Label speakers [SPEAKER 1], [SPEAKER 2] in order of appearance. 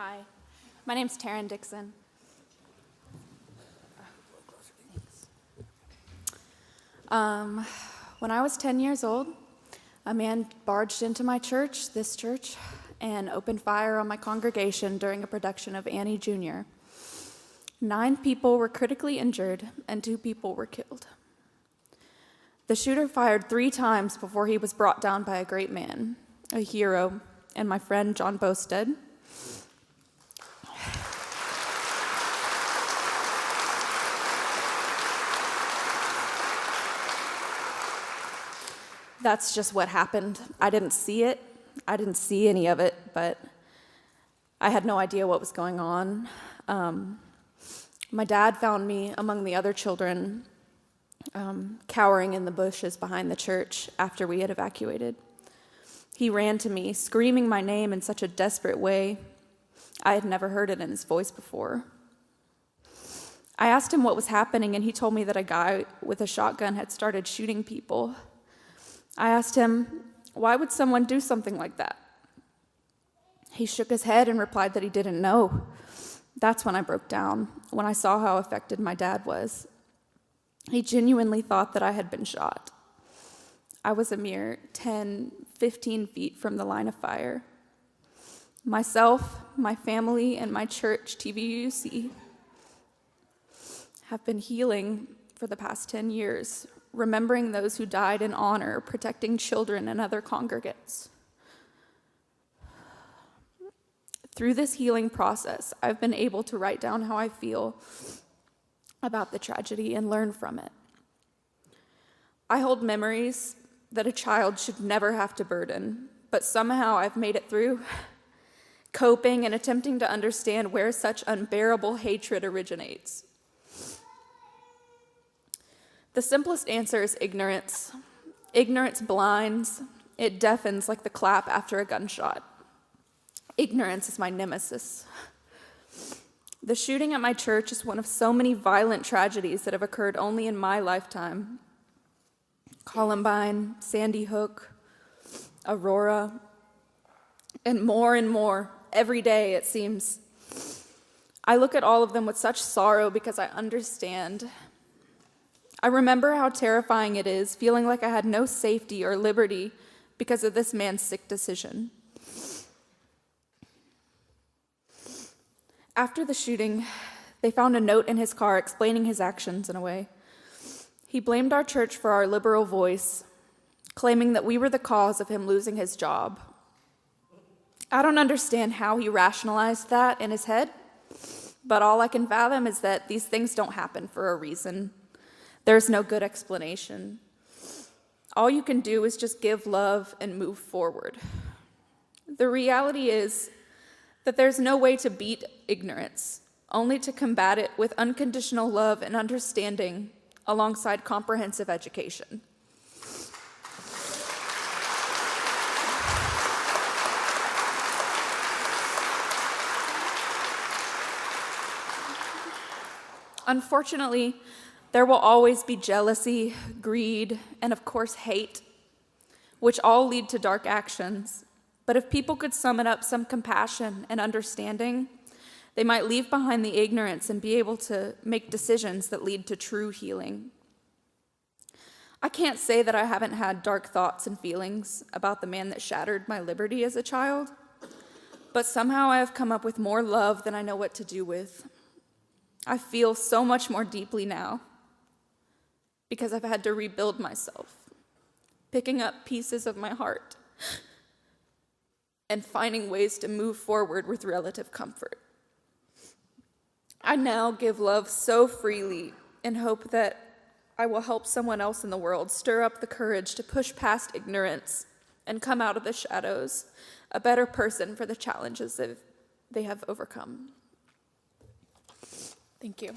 [SPEAKER 1] Hi, my name's Teryn Dixon. When I was 10 years old, a man barged into my church, this church, and opened fire on my congregation during a production of Annie Jr. 9 people were critically injured and 2 people were killed. The shooter fired 3 times before he was brought down by a great man, a hero, and my friend John Bosted. That's just what happened. I didn't see it. I didn't see any of it, but I had no idea what was going on. My dad found me among the other children, cowering in the bushes behind the church after we had evacuated. He ran to me, screaming my name in such a desperate way. I had never heard it in his voice before. I asked him what was happening, and he told me that a guy with a shotgun had started shooting people. I asked him, why would someone do something like that? He shook his head and replied that he didn't know. That's when I broke down, when I saw how affected my dad was. He genuinely thought that I had been shot. I was a mere 10, 15 feet from the line of fire. Myself, my family, and my church, TVUUC, have been healing for the past 10 years, remembering those who died in honor, protecting children and other congregates. Through this healing process, I've been able to write down how I feel about the tragedy and learn from it. I hold memories that a child should never have to burden, but somehow I've made it through, coping and attempting to understand where such unbearable hatred originates. The simplest answer is ignorance. Ignorance blinds. It deafens like the clap after a gunshot. Ignorance is my nemesis. The shooting at my church is one of so many violent tragedies that have occurred only in my lifetime. Columbine, Sandy Hook, Aurora, and more every day, it seems. I look at all of them with such sorrow because I understand. I remember how terrifying it is, feeling like I had no safety or liberty because of this man's sick decision. After the shooting, they found a note in his car explaining his actions in a way. He blamed our church for our liberal voice, claiming that we were the cause of him losing his job. I don't understand how he rationalized that in his head, but all I can fathom is that these things don't happen for a reason. There's no good explanation. All you can do is just give love and move forward. The reality is that there's no way to beat ignorance, only to combat it with unconditional love and understanding alongside comprehensive education. Unfortunately, there will always be jealousy, greed, and of course hate, which all lead to dark actions. But if people could summon up some compassion and understanding, they might leave behind the ignorance and be able to make decisions that lead to true healing. I can't say that I haven't had dark thoughts and feelings about the man that shattered my liberty as a child, but somehow I have come up with more love than I know what to do with. I feel so much more deeply now because I've had to rebuild myself, picking up pieces of my heart and finding ways to move forward with relative comfort. I now give love so freely and hope that I will help someone else in the world stir up the courage to push past ignorance and come out of the shadows a better person for the challenges that they have overcome. Thank you.